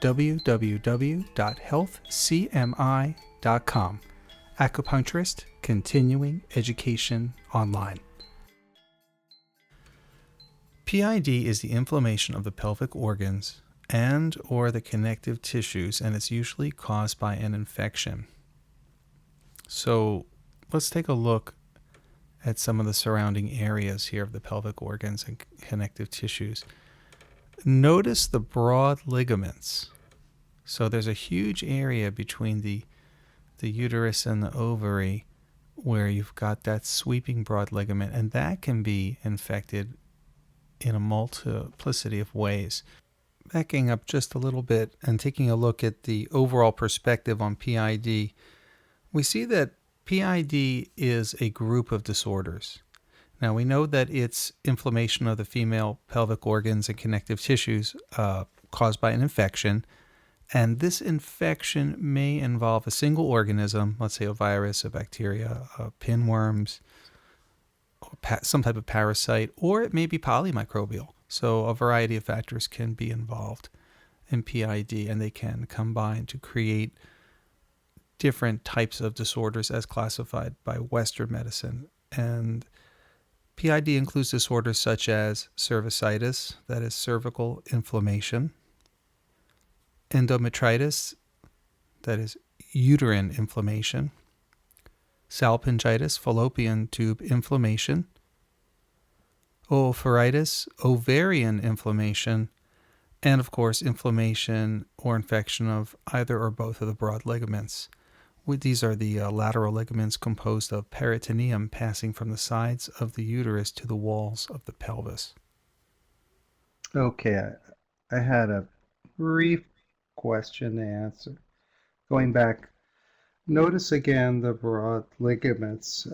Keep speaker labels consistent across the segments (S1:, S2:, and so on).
S1: www.healthcmi.com. Acupuncturist Continuing Education Online. PID is the inflammation of the pelvic organs and or the connective tissues, and it's usually caused by an infection. So let's take a look at some of the surrounding areas here of the pelvic organs and connective tissues. Notice the broad ligaments. So there's a huge area between the uterus and the ovary where you've got that sweeping broad ligament, and that can be infected in a multiplicity of ways. Backing up just a little bit and taking a look at the overall perspective on PID, we see that PID is a group of disorders. Now, we know that it's inflammation of the female pelvic organs and connective tissues caused by an infection, and this infection may involve a single organism, let's say a virus, a bacteria, pinworms, or some type of parasite, or it may be polymicrobial. So a variety of factors can be involved in PID, and they can combine to create different types of disorders as classified by Western medicine. And PID includes disorders such as cervicitis, that is cervical inflammation, endometritis, that is uterine inflammation, salpingitis, fallopian tube inflammation, oophoritis, ovarian inflammation, and of course inflammation or infection of either or both of the broad ligaments. These are the lateral ligaments composed of peritoneum passing from the sides of the uterus to the walls of the pelvis.
S2: Okay, I had a brief question to answer. Going back, notice again the broad ligaments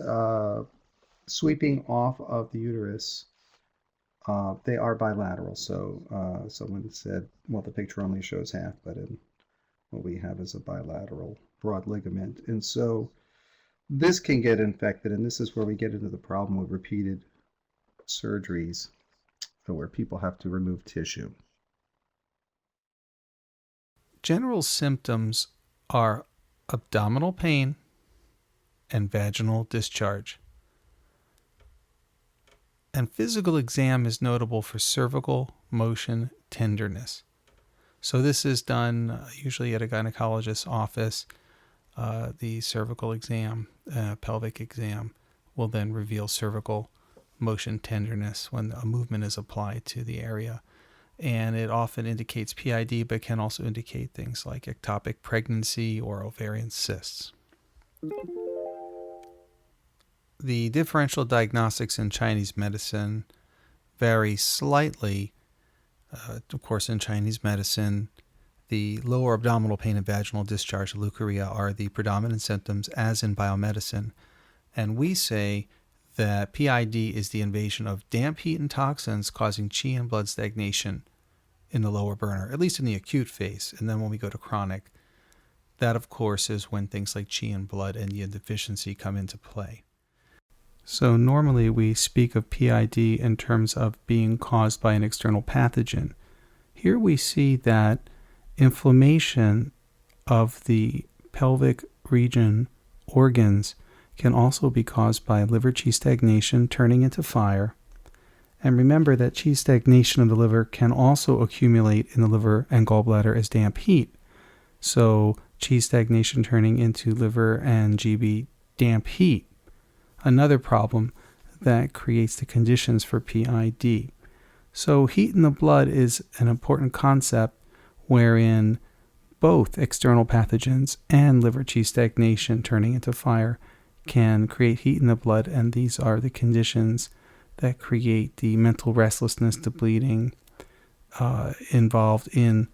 S2: sweeping off of the uterus. They are bilateral, so someone said, well, the picture only shows half, but what we have is a bilateral broad ligament. And so this can get infected, and this is where we get into the problem with repeated surgeries where people have to remove tissue.
S1: General symptoms are abdominal pain and vaginal discharge. And physical exam is notable for cervical motion tenderness. So this is done usually at a gynecologist's office. The cervical exam, pelvic exam, will then reveal cervical motion tenderness when a movement is applied to the area. And it often indicates PID, but can also indicate things like ectopic pregnancy or ovarian cysts. The differential diagnostics in Chinese medicine vary slightly. Of course, in Chinese medicine, the lower abdominal pain and vaginal discharge, leukorrhea, are the predominant symptoms, as in biomedicine. And we say that PID is the invasion of damp heat and toxins causing qi and blood stagnation in the lower burner, at least in the acute phase. And then when we go to chronic, that, of course, is when things like qi and blood and yin deficiency come into play. So normally we speak of PID in terms of being caused by an external pathogen. Here we see that inflammation of the pelvic region organs can also be caused by liver qi stagnation turning into fire. And remember that qi stagnation of the liver can also accumulate in the liver and gallbladder as damp heat. So qi stagnation turning into liver and GB damp heat. Another problem that creates the conditions for PID. So heat in the blood is an important concept wherein both external pathogens and liver qi stagnation turning into fire can create heat in the blood, and these are the conditions that create the mental restlessness to bleeding involved in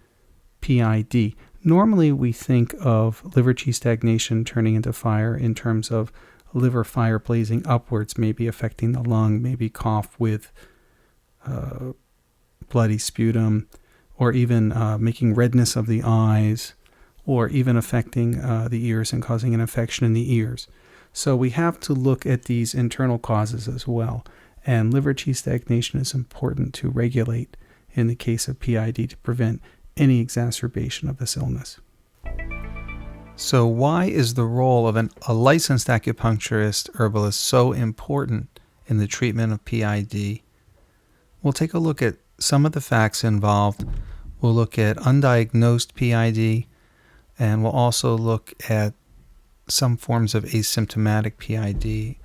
S1: PID. Normally we think of liver qi stagnation turning into fire in terms of liver fire blazing upwards, maybe affecting the lung, maybe cough with bloody sputum, or even making redness of the eyes, or even affecting the ears and causing an infection in the ears. So we have to look at these internal causes as well. And liver qi stagnation is important to regulate in the case of PID to prevent any exacerbation of this illness. So why is the role of a licensed acupuncturist herbalist so important in the treatment of PID? We'll take a look at some of the facts involved. We'll look at undiagnosed PID, and we'll also look at some forms of asymptomatic PID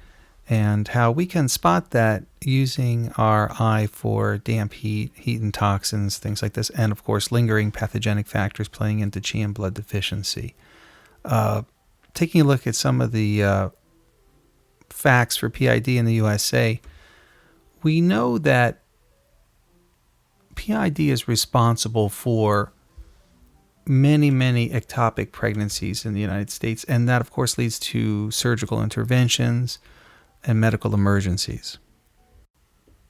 S1: and how we can spot that using our eye for damp heat and toxins, things like this, and of course lingering pathogenic factors playing into Qi and blood deficiency. Taking a look at some of the facts for PID in the USA, we know that PID is responsible for many, many ectopic pregnancies in the United States, and that of course leads to surgical interventions and medical emergencies.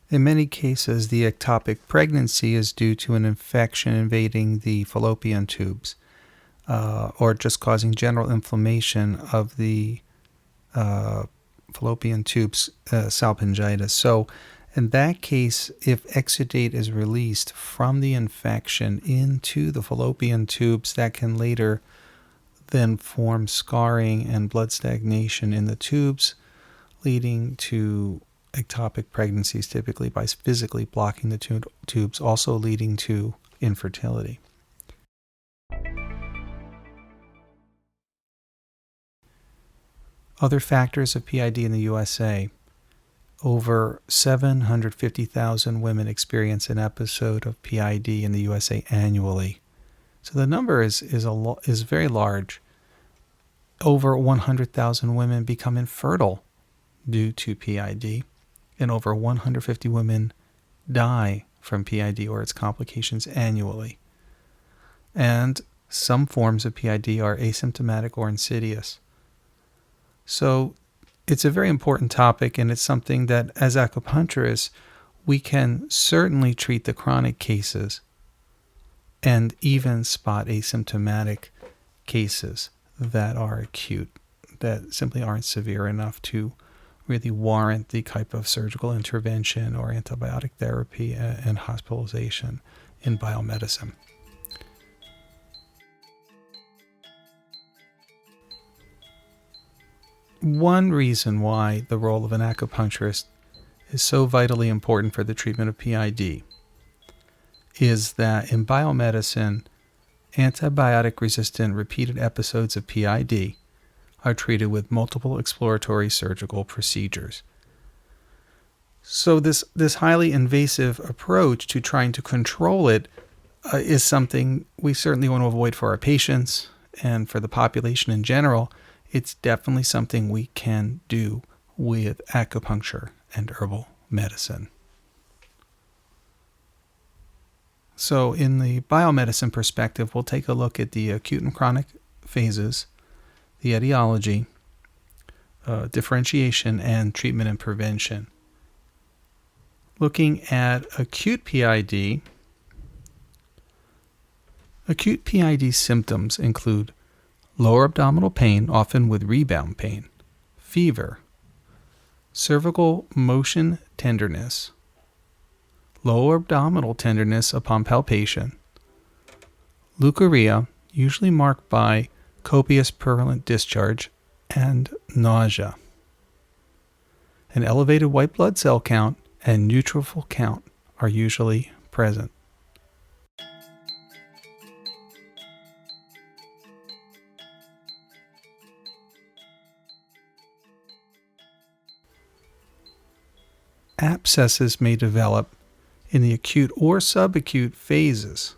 S1: In many cases, the ectopic pregnancy is due to an infection invading the fallopian tubes, or just causing general inflammation of the fallopian tubes, salpingitis. So in that case, if exudate is released from the infection into the fallopian tubes, that can later then form scarring and blood stagnation in the tubes, leading to ectopic pregnancies, typically by physically blocking the tubes, also leading to infertility. Other factors of PID in the USA. Over 750,000 women experience an episode of PID in the USA annually. So the number is very large. Over 100,000 women become infertile due to PID, and over 150 women die from PID or its complications annually. And some forms of PID are asymptomatic or insidious. So it's a very important topic, and it's something that as acupuncturists, we can certainly treat the chronic cases and even spot asymptomatic cases that are acute, that simply aren't severe enough to really warrant the type of surgical intervention or antibiotic therapy and hospitalization in biomedicine. One reason why the role of an acupuncturist is so vitally important for the treatment of PID is that in biomedicine, antibiotic-resistant repeated episodes of PID are treated with multiple exploratory surgical procedures. So this highly invasive approach to trying to control it is something we certainly want to avoid for our patients and for the population in general. It's definitely something we can do with acupuncture and herbal medicine. So in the biomedicine perspective, we'll take a look at the acute and chronic phases, the etiology, differentiation, and treatment and prevention. Looking at acute PID symptoms include lower abdominal pain, often with rebound pain, fever, cervical motion tenderness, lower abdominal tenderness upon palpation, leukorrhea, usually marked by copious purulent discharge, and nausea. An elevated white blood cell count and neutrophil count are usually present. Abscesses may develop in the acute or subacute phases.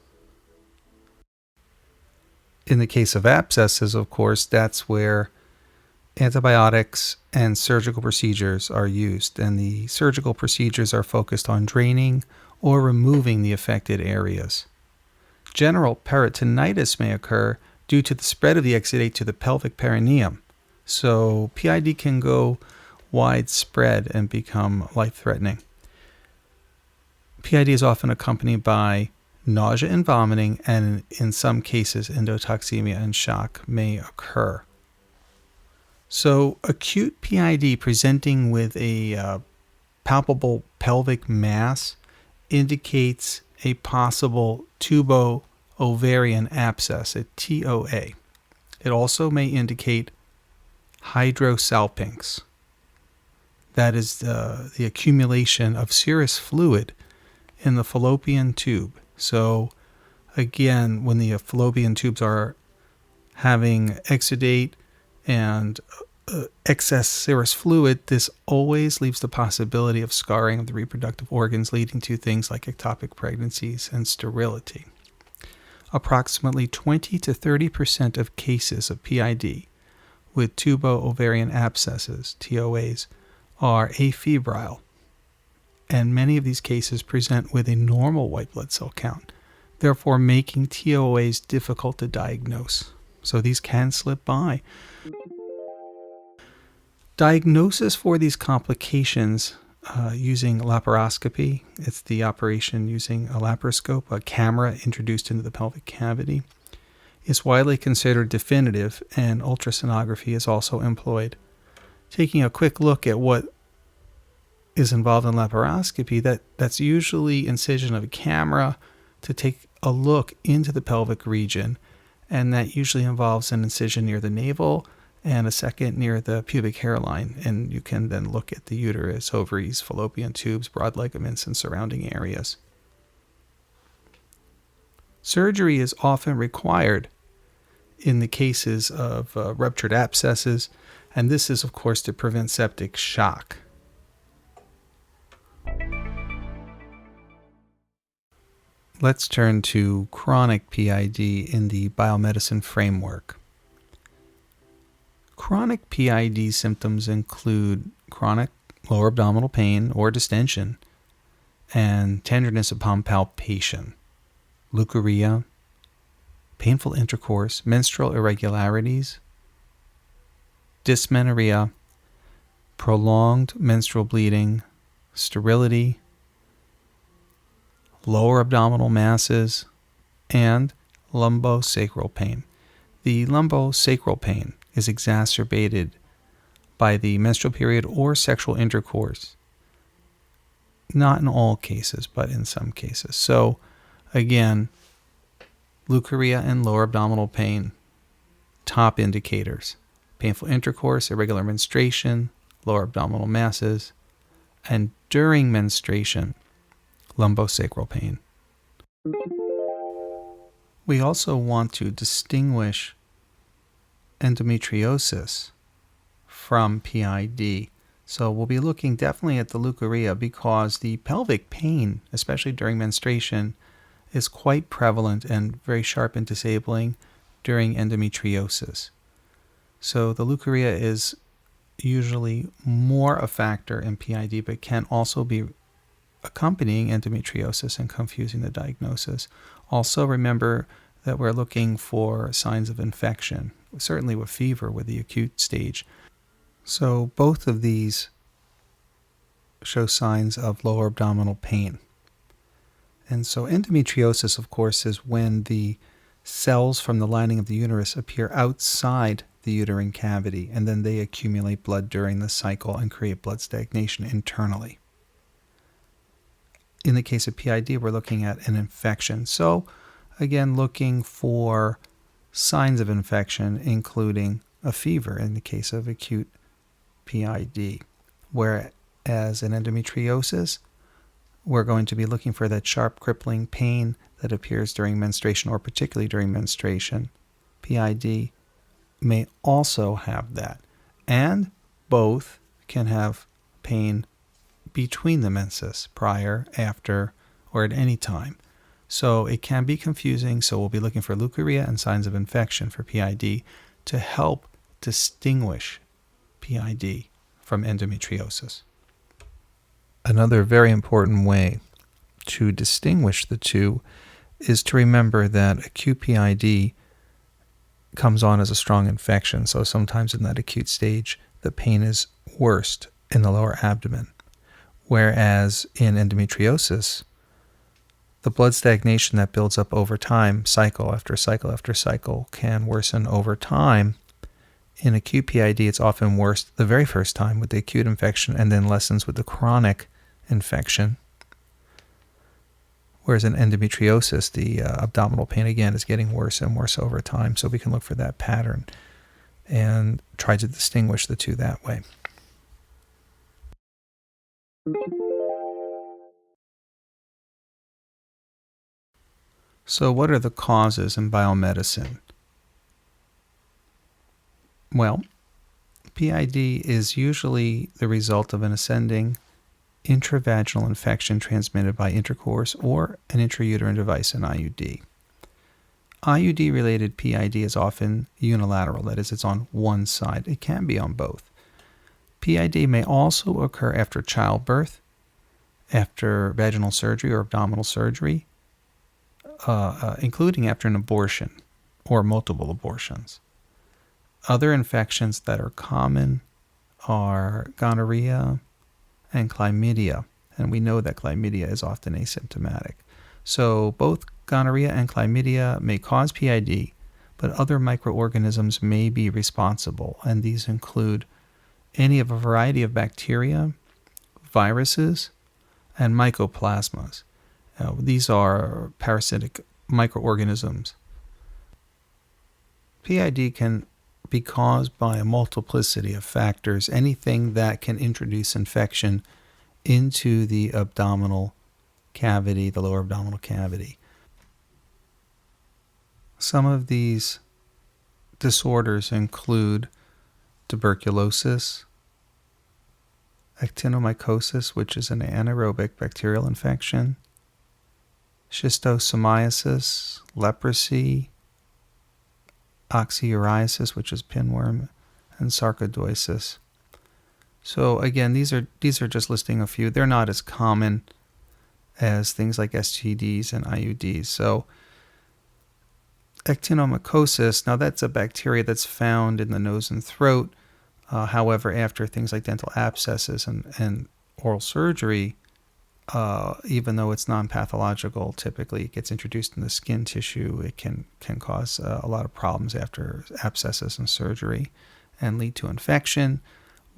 S1: In the case of abscesses, of course, that's where antibiotics and surgical procedures are used, and the surgical procedures are focused on draining or removing the affected areas. General peritonitis may occur due to the spread of the exudate to the pelvic perineum. So PID can go widespread and become life-threatening. PID is often accompanied by nausea and vomiting, and in some cases, endotoxemia and shock may occur. So acute PID presenting with a palpable pelvic mass indicates a possible tubo ovarian abscess, a TOA. It also may indicate hydrosalpinx. That is the accumulation of serous fluid in the fallopian tube. So again, when the fallopian tubes are having exudate and excess serous fluid, this always leaves the possibility of scarring of the reproductive organs, leading to things like ectopic pregnancies and sterility. Approximately 20 to 30% of cases of PID with tubo-ovarian abscesses, TOAs, are afebrile, and many of these cases present with a normal white blood cell count, therefore making TOAs difficult to diagnose. So these can slip by. Diagnosis for these complications using laparoscopy, it's the operation using a laparoscope, a camera introduced into the pelvic cavity, is widely considered definitive, and ultrasonography is also employed. Taking a quick look at what is involved in laparoscopy, that's usually incision of a camera to take a look into the pelvic region, and that usually involves an incision near the navel and a second near the pubic hairline, and you can then look at the uterus, ovaries, fallopian tubes, broad ligaments, and surrounding areas. Surgery is often required in the cases of ruptured abscesses, and this is, of course, to prevent septic shock. Let's turn to chronic PID in the biomedicine framework. Chronic PID symptoms include chronic lower abdominal pain or distension and tenderness upon palpation, leukorrhea, painful intercourse, menstrual irregularities, dysmenorrhea, prolonged menstrual bleeding, sterility, lower abdominal masses, and lumbosacral pain. The lumbosacral pain is exacerbated by the menstrual period or sexual intercourse. Not in all cases, but in some cases. So, again, leukorrhea and lower abdominal pain, top indicators. Painful intercourse, irregular menstruation, lower abdominal masses, and during menstruation, lumbosacral pain. We also want to distinguish endometriosis from PID. So we'll be looking definitely at the leukorrhea because the pelvic pain, especially during menstruation, is quite prevalent and very sharp and disabling during endometriosis. So the leukorrhea is usually more a factor in PID, but can also be accompanying endometriosis and confusing the diagnosis. Also remember that we're looking for signs of infection, certainly with fever with the acute stage. So both of these show signs of lower abdominal pain. And so endometriosis, of course, is when the cells from the lining of the uterus appear outside the uterine cavity, and then they accumulate blood during the cycle and create blood stagnation internally. In the case of PID, we're looking at an infection. So, again, looking for signs of infection, including a fever in the case of acute PID. Whereas in endometriosis, we're going to be looking for that sharp, crippling pain that appears during menstruation, or particularly during menstruation. PID may also have that. And both can have pain between the menses, prior, after, or at any time. So it can be confusing, so we'll be looking for leukorrhea and signs of infection for PID to help distinguish PID from endometriosis. Another very important way to distinguish the two is to remember that acute PID comes on as a strong infection, so sometimes in that acute stage, the pain is worst in the lower abdomen. Whereas in endometriosis, the blood stagnation that builds up over time, cycle after cycle after cycle, can worsen over time. In acute PID, it's often worse the very first time with the acute infection and then lessens with the chronic infection. Whereas in endometriosis, the abdominal pain, again, is getting worse and worse over time. So we can look for that pattern and try to distinguish the two that way. So what are the causes in biomedicine? Well, PID is usually the result of an ascending intravaginal infection transmitted by intercourse or an intrauterine device, an IUD. IUD-related PID is often unilateral, that is, it's on one side. It can be on both. PID may also occur after childbirth, after vaginal surgery or abdominal surgery, including after an abortion or multiple abortions. Other infections that are common are gonorrhea and chlamydia, and we know that chlamydia is often asymptomatic. So both gonorrhea and chlamydia may cause PID, but other microorganisms may be responsible, and these include any of a variety of bacteria, viruses, and mycoplasmas. These are parasitic microorganisms. PID can be caused by a multiplicity of factors, anything that can introduce infection into the abdominal cavity, the lower abdominal cavity. Some of these disorders include tuberculosis, actinomycosis, which is an anaerobic bacterial infection, schistosomiasis, leprosy, oxyuriasis, which is pinworm, and sarcoidosis. So again, these are just listing a few. They're not as common as things like STDs and IUDs. So actinomycosis, now that's a bacteria that's found in the nose and throat. However, after things like dental abscesses and oral surgery, even though it's non-pathological, typically it gets introduced in the skin tissue. It can cause a lot of problems after abscesses and surgery and lead to infection.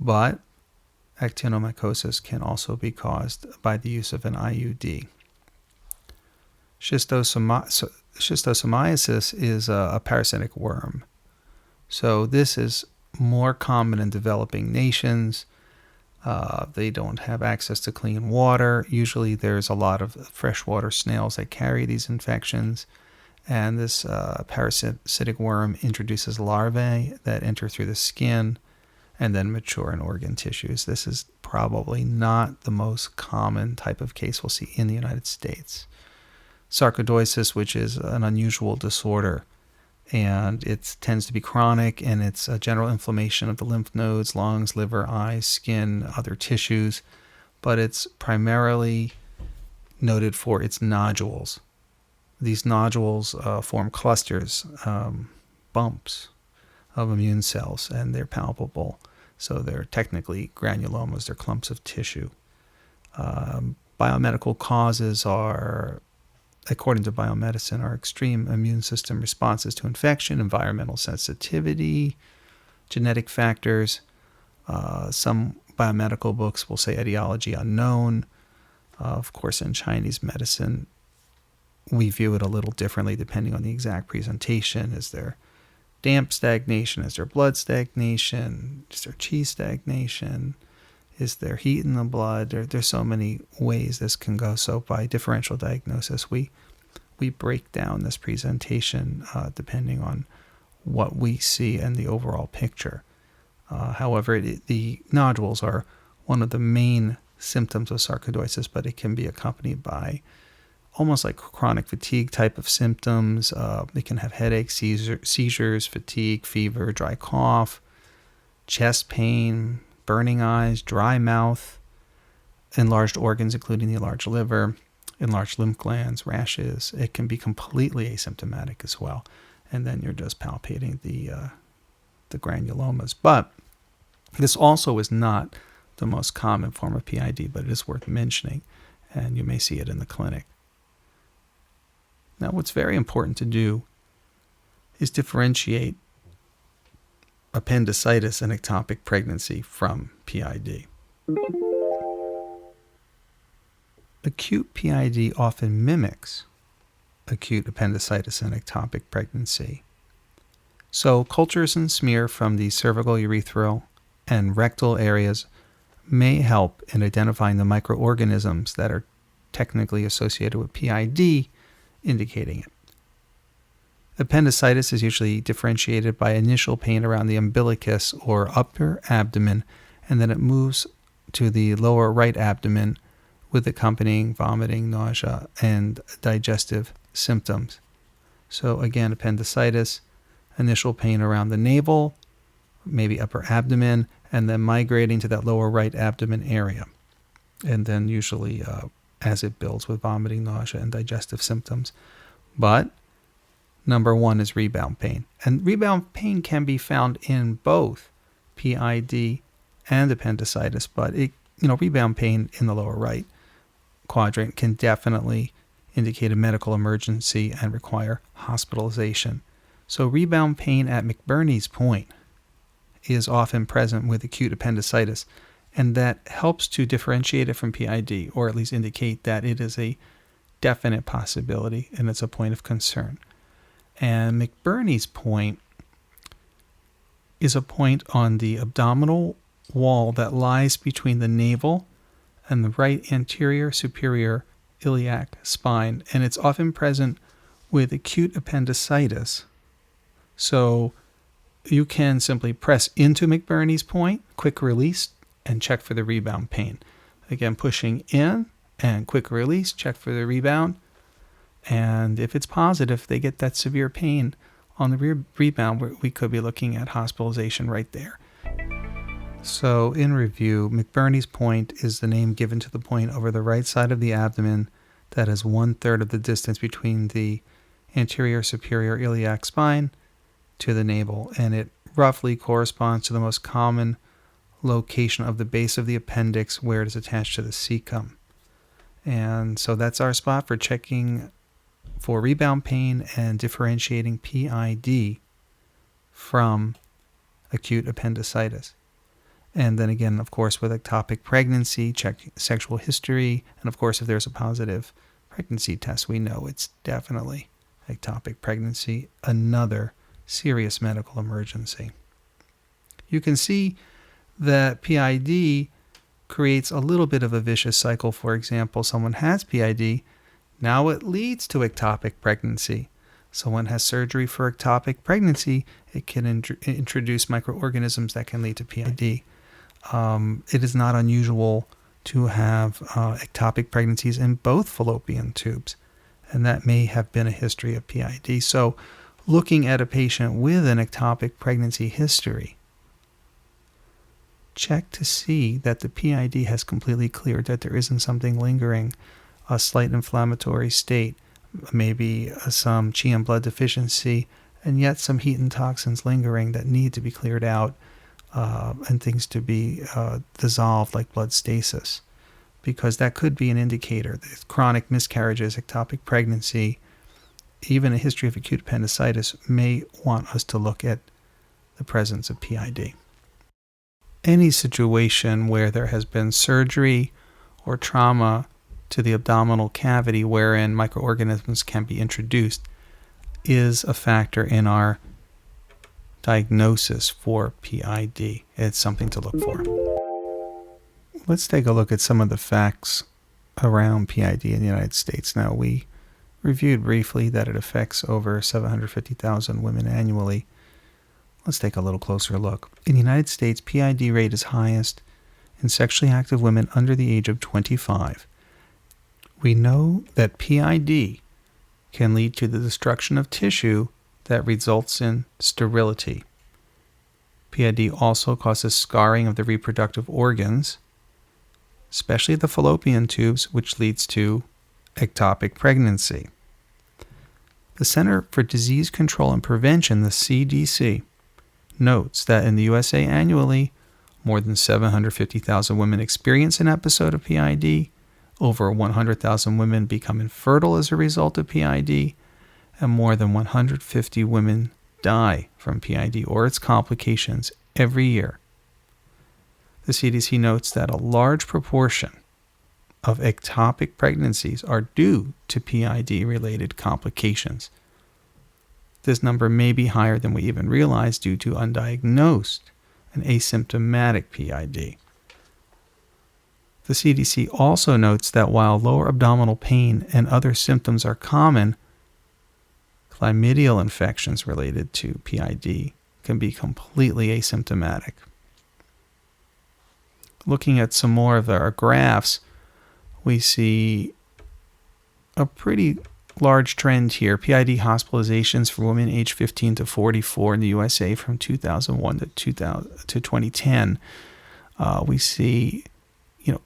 S1: But actinomycosis can also be caused by the use of an IUD. Schistosomiasis is a parasitic worm. So this is more common in developing nations. They don't have access to clean water. Usually there's a lot of freshwater snails that carry these infections. And this parasitic worm introduces larvae that enter through the skin and then mature in organ tissues. This is probably not the most common type of case we'll see in the United States. Sarcoidosis, which is an unusual disorder, and it tends to be chronic, and it's a general inflammation of the lymph nodes, lungs, liver, eyes, skin, other tissues, but it's primarily noted for its nodules. These nodules form clusters, bumps of immune cells, and they're palpable. So they're technically granulomas, they're clumps of tissue. Biomedical causes are, according to biomedicine, are extreme immune system responses to infection, environmental sensitivity, genetic factors. Some biomedical books will say etiology unknown. Of course, in Chinese medicine, we view it a little differently depending on the exact presentation. Is there damp stagnation? Is there blood stagnation? Is there qi stagnation? Is there heat in the blood? There's so many ways this can go. So by differential diagnosis, we break down this presentation depending on what we see and the overall picture. However, the nodules are one of the main symptoms of sarcoidosis, but it can be accompanied by almost like chronic fatigue type of symptoms. They can have headaches, seizures, fatigue, fever, dry cough, chest pain, burning eyes, dry mouth, enlarged organs, including the enlarged liver, enlarged lymph glands, rashes. It can be completely asymptomatic as well. And then you're just palpating the granulomas. But this also is not the most common form of PID, but it is worth mentioning, and you may see it in the clinic. Now, what's very important to do is differentiate appendicitis and ectopic pregnancy from PID. acute PID often mimics acute appendicitis and ectopic pregnancy. So cultures and smear from the cervical, urethral, and rectal areas may help in identifying the microorganisms that are technically associated with PID, indicating it. Appendicitis is usually differentiated by initial pain around the umbilicus or upper abdomen, and then it moves to the lower right abdomen with accompanying vomiting, nausea, and digestive symptoms. So again, appendicitis, initial pain around the navel, maybe upper abdomen, and then migrating to that lower right abdomen area. And then usually as it builds with vomiting, nausea, and digestive symptoms. But number one is rebound pain. And rebound pain can be found in both PID and appendicitis, but rebound pain in the lower right quadrant can definitely indicate a medical emergency and require hospitalization. So rebound pain at McBurneys Point is often present with acute appendicitis, and that helps to differentiate it from PID, or at least indicate that it is a definite possibility and it's a point of concern. And McBurneys Point is a point on the abdominal wall that lies between the navel and the right anterior superior iliac spine, and it's often present with acute appendicitis. So you can simply press into McBurneys Point, quick release, and check for the rebound pain. Again, pushing in and quick release, check for the rebound. And if it's positive, they get that severe pain on the rebound, we could be looking at hospitalization right there. So in review, McBurneys Point is the name given to the point over the right side of the abdomen that is 1/3 of the distance between the anterior superior iliac spine to the navel, and it roughly corresponds to the most common location of the base of the appendix where it is attached to the cecum. And so that's our spot for checking for rebound pain and differentiating PID from acute appendicitis. And then again, of course, with ectopic pregnancy, check sexual history. And of course, if there's a positive pregnancy test, we know it's definitely ectopic pregnancy, another serious medical emergency. You can see that PID creates a little bit of a vicious cycle. For example, someone has PID, now it leads to ectopic pregnancy. Someone has surgery for ectopic pregnancy, it can introduce microorganisms that can lead to PID. It is not unusual to have ectopic pregnancies in both fallopian tubes, and that may have been a history of PID. So looking at a patient with an ectopic pregnancy history, check to see that the PID has completely cleared, that there isn't something lingering, a slight inflammatory state, maybe some Qi and blood deficiency, and yet some heat and toxins lingering that need to be cleared out, and things to be dissolved like blood stasis, because that could be an indicator. There's chronic miscarriages, ectopic pregnancy, even a history of acute appendicitis may want us to look at the presence of PID. Any situation where there has been surgery or trauma to the abdominal cavity wherein microorganisms can be introduced is a factor in our diagnosis for PID. It's something to look for. Let's take a look at some of the facts around PID in the United States. Now, we reviewed briefly that it affects over 750,000 women annually. Let's take a little closer look. In the United States, PID rate is highest in sexually active women under the age of 25. We know that PID can lead to the destruction of tissue that results in sterility. PID also causes scarring of the reproductive organs, especially the fallopian tubes, which leads to ectopic pregnancy. The Center for Disease Control and Prevention, the CDC, notes that in the USA annually, more than 750,000 women experience an episode of PID, over 100,000 women become infertile as a result of PID, and more than 150 women die from PID or its complications every year. The CDC notes that a large proportion of ectopic pregnancies are due to PID-related complications. This number may be higher than we even realize due to undiagnosed and asymptomatic PID. The CDC also notes that while lower abdominal pain and other symptoms are common, chlamydial infections related to PID can be completely asymptomatic. Looking at some more of our graphs, we see a pretty large trend here. PID hospitalizations for women aged 15 to 44 in the USA from 2001 to 2010. We see,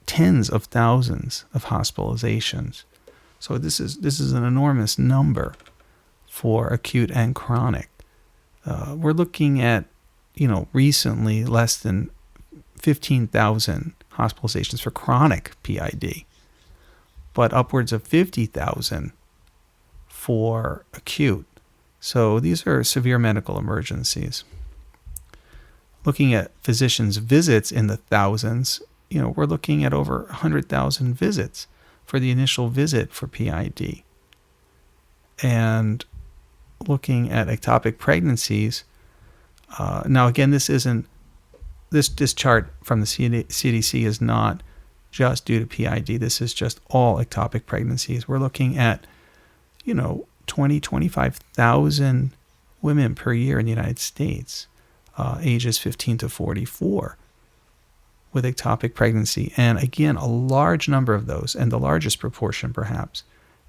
S1: tens of thousands of hospitalizations. So this is an enormous number for acute and chronic. We're looking at, recently less than 15,000 hospitalizations for chronic PID, but upwards of 50,000 for acute. So these are severe medical emergencies. Looking at physicians' visits in the thousands, we're looking at over 100,000 visits for the initial visit for PID. And looking at ectopic pregnancies, now again, this chart from the CDC is not just due to PID. This is just all ectopic pregnancies. We're looking at 25,000 women per year in the United States, ages 15 to 44, with ectopic pregnancy. And again, a large number of those, and the largest proportion perhaps,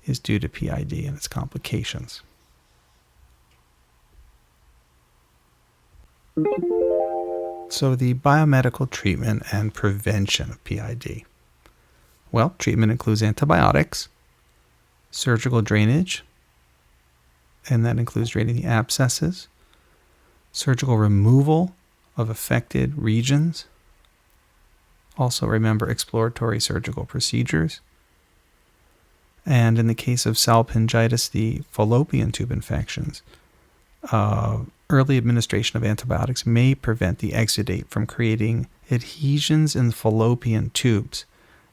S1: is due to PID and its complications. So the biomedical treatment and prevention of PID. Well, treatment includes antibiotics, surgical drainage, and that includes draining the abscesses, surgical removal of affected regions. Also remember exploratory surgical procedures. And in the case of salpingitis, the fallopian tube infections, early administration of antibiotics may prevent the exudate from creating adhesions in the fallopian tubes.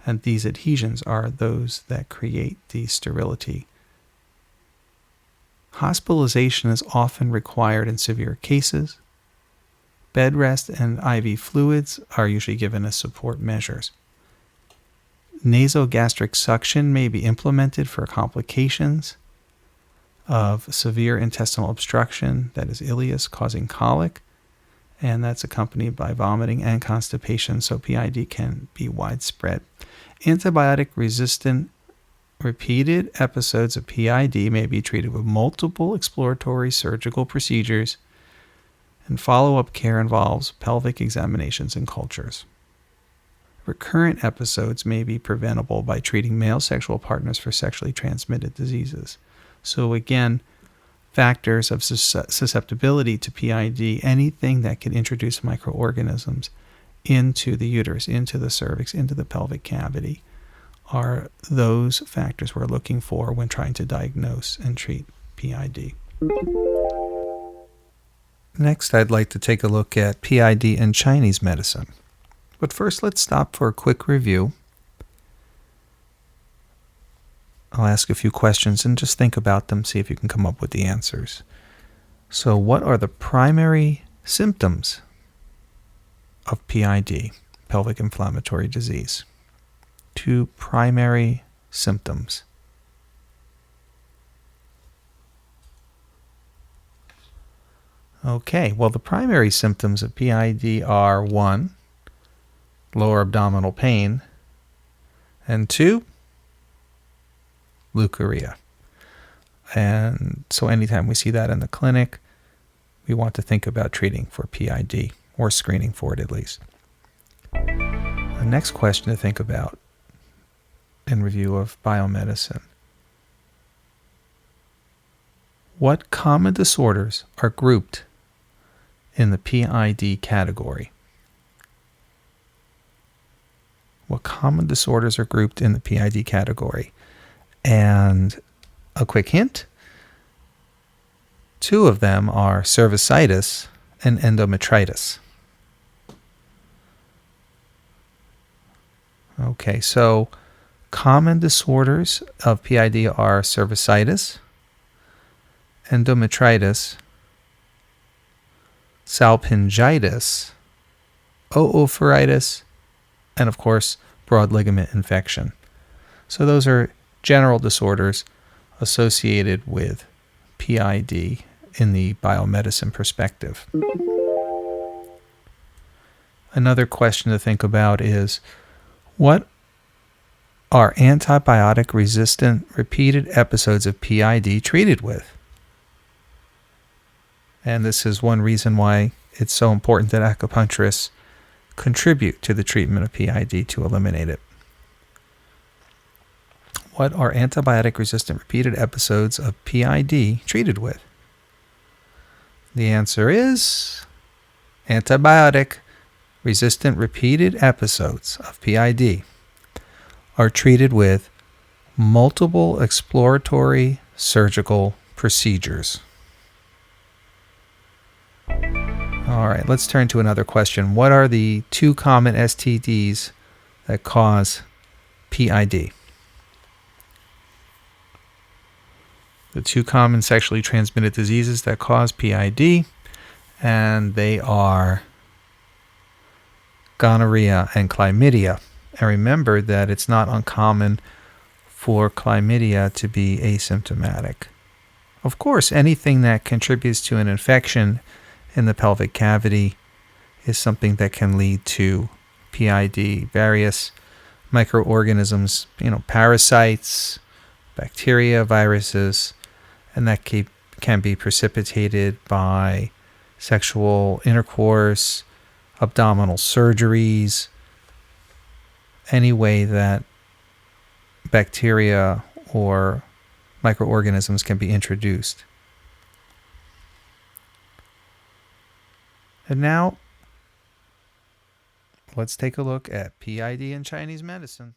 S1: And these adhesions are those that create the sterility. Hospitalization is often required in severe cases. Bed rest and IV fluids are usually given as support measures. Nasogastric suction may be implemented for complications of severe intestinal obstruction, that is ileus, causing colic, and that's accompanied by vomiting and constipation, so PID can be widespread. Antibiotic-resistant repeated episodes of PID may be treated with multiple exploratory surgical procedures, and follow-up care involves pelvic examinations and cultures. Recurrent episodes may be preventable by treating male sexual partners for sexually transmitted diseases. So again, factors of susceptibility to PID, anything that can introduce microorganisms into the uterus, into the cervix, into the pelvic cavity, are those factors we're looking for when trying to diagnose and treat PID. Next, I'd like to take a look at PID in Chinese medicine. But first, let's stop for a quick review. I'll ask a few questions and just think about them, see if you can come up with the answers. So, what are the primary symptoms of PID, pelvic inflammatory disease? 2 primary symptoms. Okay, well, the primary symptoms of PID are 1, lower abdominal pain, and 2, leukorrhea. And so anytime we see that in the clinic, we want to think about treating for PID, or screening for it at least. The next question to think about in review of biomedicine: what common disorders are grouped in the PID category? What common disorders are grouped in the PID category? And a quick hint, 2 of them are cervicitis and endometritis. Okay, so common disorders of PID are cervicitis, endometritis, salpingitis, oophoritis, and of course, broad ligament infection. So those are general disorders associated with PID in the biomedicine perspective. Another question to think about is, what are antibiotic-resistant repeated episodes of PID treated with? And this is one reason why it's so important that acupuncturists contribute to the treatment of PID to eliminate it. What are antibiotic-resistant repeated episodes of PID treated with? The answer is antibiotic-resistant repeated episodes of PID are treated with multiple exploratory surgical procedures. All right, let's turn to another question. What are the 2 common STDs that cause PID? The 2 common sexually transmitted diseases that cause PID, and they are gonorrhea and chlamydia. And remember that it's not uncommon for chlamydia to be asymptomatic. Of course, anything that contributes to an infection in the pelvic cavity is something that can lead to PID. Various microorganisms, parasites, bacteria, viruses, and that can be precipitated by sexual intercourse, abdominal surgeries, any way that bacteria or microorganisms can be introduced. And now, let's take a look at PID in Chinese medicine.